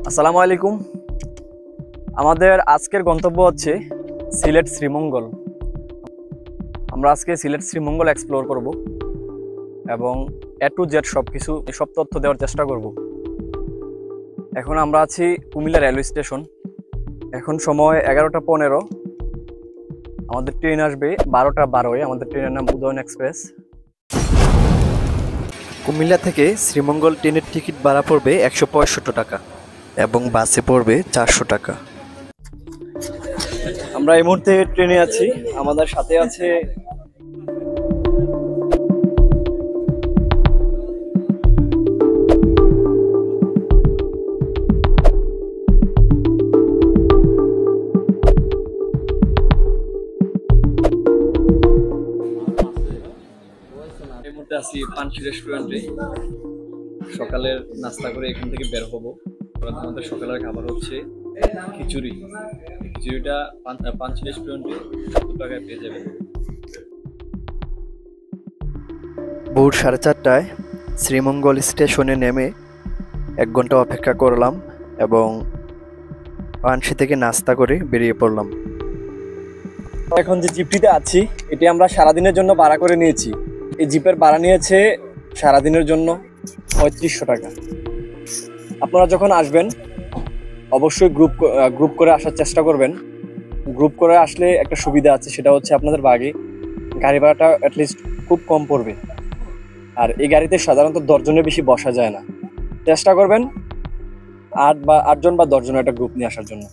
আসসালামু আলাইকুম। আমাদের আজকের গন্তব্য হচ্ছে সিলেট শ্রীমঙ্গল। আমরা আজকে সিলেট শ্রীমঙ্গল এক্সপ্লোর করব এবং এ টু জেড সব তথ্য দেওয়ার চেষ্টা করব। এখন আমরা আছি কুমিল্লা রেলওয়ে স্টেশন। এখন সময় 11টা 15। আমাদের ট্রেন আসবে 12টা 12-এ। আমাদের ট্রেনের নাম উদয়ন এক্সপ্রেস। কুমিল্লা থেকে শ্রীমঙ্গল ট্রেনের টিকিট ভাড়া পড়বে 165 টাকা এবং বাসে পড়বে 400 টাকা। আমরা এই মুহূর্তে ট্রেনে আছি। আমাদের সাথে আছে পানসি রেস্টুরেন্টে। সকালের নাস্তা করে এখান থেকে বের হবো। আমাদের সকালের খাবার হচ্ছে খিচুড়ি। খিচুড়িটা পানসি রেস্টুরেন্টে 70 টাকায় পেয়ে যাবেন। ভোর 4:30টায় শ্রীমঙ্গল স্টেশনে নেমে 1 ঘন্টা অপেক্ষা করলাম এবং পানসি থেকে নাস্তা করে বেরিয়ে পড়লাম। এখন যে জিপটিতে আছি এটি আমরা সারাদিনের জন্য ভাড়া করে নিয়েছি। এই জিপের ভাড়া নিয়েছে সারাদিনের জন্য 3500 টাকা। আপনারা যখন আসবেন অবশ্যই গ্রুপ করে আসার চেষ্টা করবেন। গ্রুপ করে আসলে একটা সুবিধা আছে, সেটা হচ্ছে আপনাদের গাড়ি ভাড়াটা অ্যাটলিস্ট খুব কম পড়বে। আর এই গাড়িতে সাধারণত 10 জনের বেশি বসা যায় না। চেষ্টা করবেন 8 জন বা 10 জনের একটা গ্রুপ নিয়ে আসার জন্য।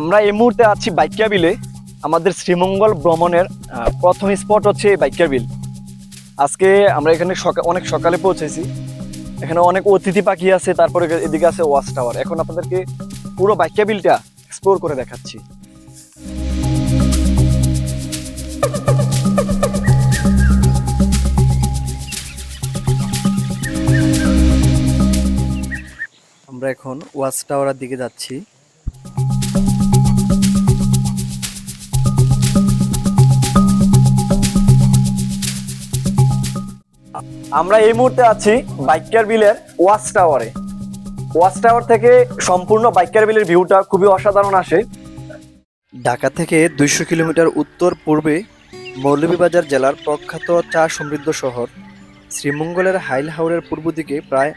আমরা এই মুহূর্তে আছি বাইকিয়া বিলে। আমাদের শ্রীমঙ্গল ভ্রমণের প্রথম স্পট হচ্ছে বাইকিয়া বিল। আজকে আমরা এখানে অনেক সকালে পৌঁছেছি। এখানে অনেক অতিথি পাখি আছে, তারপরে এদিকে আছে ওয়াচ টাওয়ার। এখন আপনাদেরকে পুরো বাইকিয়া বিলটা এক্সপ্লোর করে দেখাচ্ছি। আমরা এখন ওয়াচ টাওয়ারের দিকে যাচ্ছি। আমরা এই মুহূর্তে আছি বাইকিয়ার বিলের ওয়াচ টাওয়ারে। ওয়াচ টাওয়ার থেকে সম্পূর্ণ বাইকিয়ার বিলের ভিউটা খুবই অসাধারণ আসে। ঢাকা থেকে 200 কিলোমিটার উত্তর পূর্বে মৌলভীবাজার জেলার প্রখ্যাত চা সমৃদ্ধ শহর শ্রীমঙ্গলের হাইল হাওরের পূর্ব দিকে প্রায়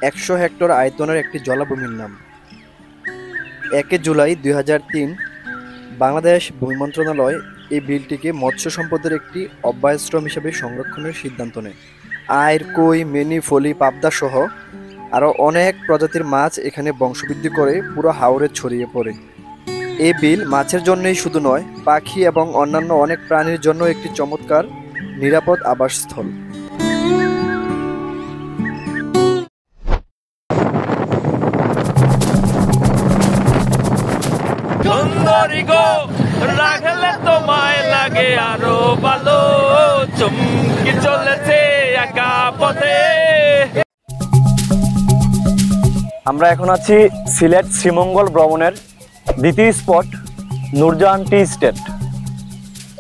100 হেক্টর আয়তনের একটি জলাভূমির নাম। 1 জুলাই 2003 বাংলাদেশ ভূমি মন্ত্রণালয় এই বিলটিকে মৎস্য সম্পদের একটি অভয়াশ্রম হিসেবে সংরক্ষণের সিদ্ধান্ত নেয়। আইর, কই, মেনি, ফলি, পাবদা সহ আরও অনেক প্রজাতির মাছ এখানে বংশবৃদ্ধি করে পুরো হাওরে ছড়িয়ে পড়ে। এই বিল মাছের জন্যই শুধু নয়, পাখি এবং অন্যান্য অনেক প্রাণীর জন্য একটি চমৎকার নিরাপদ আবাসস্থল। সুন্দরী গো রাখলে তোমায় লাগে আরো ভালো, চমকি চলেছে একা পথে। আমরা এখন আছি সিলেট শ্রীমঙ্গল ভ্রমণের দ্বিতীয় স্পট নূরজাহান টি স্টেট।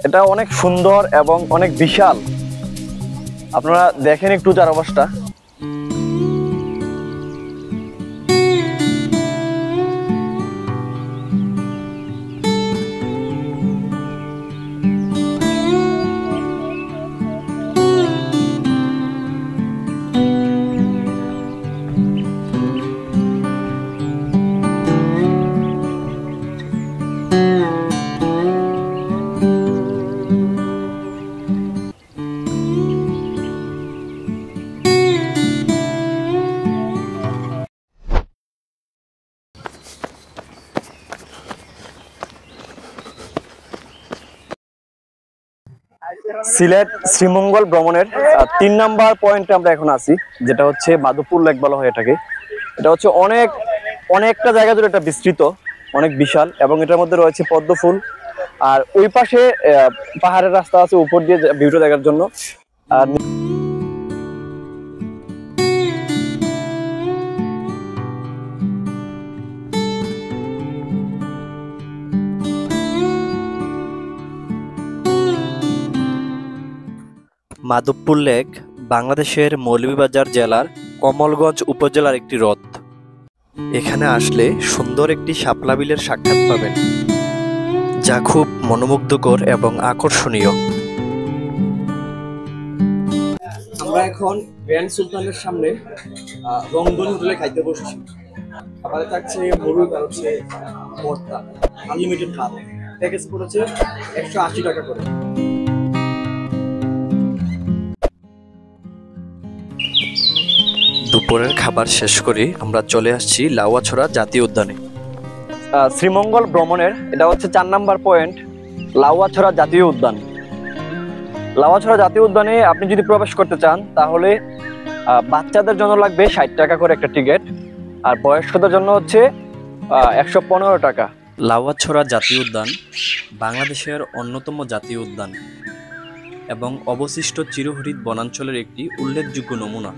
এটা অনেক সুন্দর এবং অনেক বিশাল। আপনারা দেখেন একটু চারপাশটা। সিলেট শ্রীমঙ্গল ভ্রমণের 3 নাম্বার পয়েন্টে আমরা এখন আছি, যেটা হচ্ছে মাধবপুর লেক বলা হয় এটাকে। এটা হচ্ছে অনেকটা জায়গা জুড়ে এটা বিস্তৃত, অনেক বিশাল, এবং এটার মধ্যে রয়েছে পদ্ম ফুল। আর ওই পাশে পাহাড়ের রাস্তা আছে উপর দিয়ে ভিউটা দেখার জন্য। আর মাধবপুর লেক বাংলাদেশের মৌলভীবাজার জেলার কমলগঞ্জ উপজেলার একটি হ্রদ। এখানে আসলে সুন্দর একটি শাপলা বিলের সাক্ষাৎ পাবেন, যা খুব মনোমুগ্ধকর এবং আকর্ষণীয়। আমরা এখন গ্র্যান্ড সুলতানের সামনে রংধন হোটেলে খাইতে বসছি। খাবারে থাকছে মুরগ আর হচ্ছে ভর্তা, আনলিমিটেড ভাত। প্যাকেজ পড়েছে 180 টাকা করে। দুপুরের খাবার শেষ করে আমরা চলে আসছি লাউয়াছড়া জাতীয় উদ্যানে। শ্রীমঙ্গল ভ্রমণের এটা হচ্ছে 4 নাম্বার পয়েন্ট, লাউয়াছড়া জাতীয় উদ্যান। লাউয়াছড়া জাতীয় উদ্যানে আপনি যদি প্রবেশ করতে চান তাহলে বাচ্চাদের জন্য লাগবে 60 টাকা করে একটা টিকিট, আর বয়স্কদের জন্য হচ্ছে 115 টাকা। লাউয়াছড়া জাতীয় উদ্যান বাংলাদেশের অন্যতম জাতীয় উদ্যান এবং অবশিষ্ট চিরহরিৎ বনাঞ্চলের একটি উল্লেখযোগ্য নমুনা।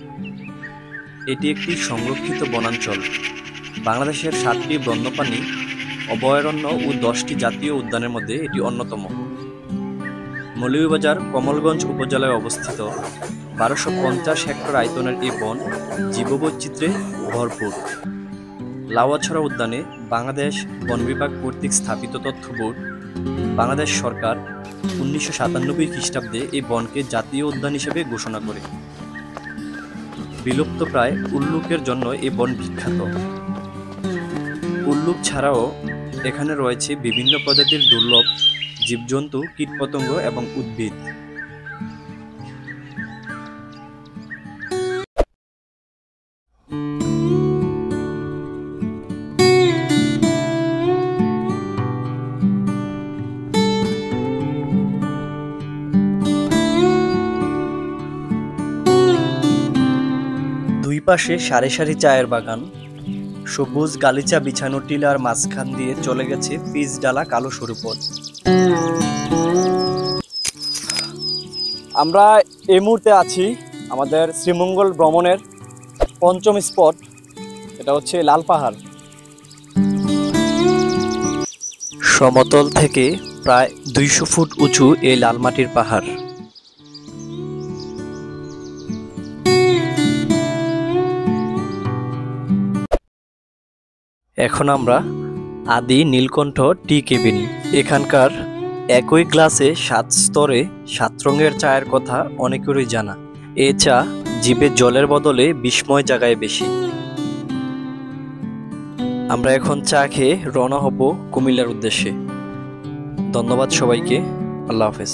এটি একটি সংরক্ষিত বনাঞ্চল। বাংলাদেশের 7টি বন্যপ্রাণী অভয়ারণ্য ও 10টি জাতীয় উদ্যানের মধ্যে এটি অন্যতম। মৌলভীবাজার কমলগঞ্জ উপজেলায় অবস্থিত 1250 হেক্টর আয়তনের এই বন জীববৈচিত্র্যে ভরপুর। লাউয়াছড়া উদ্যানে বাংলাদেশ বন বিভাগ কর্তৃক স্থাপিত তথ্য বোর্ড, বাংলাদেশ সরকার 1997 খ্রিস্টাব্দে এই বনকে জাতীয় উদ্যান হিসেবে ঘোষণা করে। বিলুপ্ত প্রায় উল্লুকের জন্য এই বন বিখ্যাত। উল্লুক ছাড়াও এখানে রয়েছে বিভিন্ন প্রজাতির দুর্লভ জীবজন্তু, কীটপতঙ্গ এবং উদ্ভিদ। দুই পাশে সারি সারি চায়ের বাগান, সবুজ গালিচা বিছানো টিলার মাঝখান দিয়ে চলে গেছে পিচ ডালা কালো সরু পথ। আমরা এই মুহূর্তে আছি আমাদের শ্রীমঙ্গল ভ্রমণের 5ম স্পট, এটা হচ্ছে লাল পাহাড়। সমতল থেকে প্রায় 200 ফুট উঁচু এই লাল মাটির পাহাড়। এখন আমরা আদি নীলকণ্ঠ টি কেবিন। এখানকার একই গ্লাসে 7 স্তরে 7 রঙের চায়ের কথা অনেকেরই জানা। এ চা জিভে জলের বদলে বিস্ময় জাগায় বেশি। আমরা এখন চা খেয়ে রওনা হব কুমিল্লার উদ্দেশ্যে। ধন্যবাদ সবাইকে। আল্লাহ হাফেজ।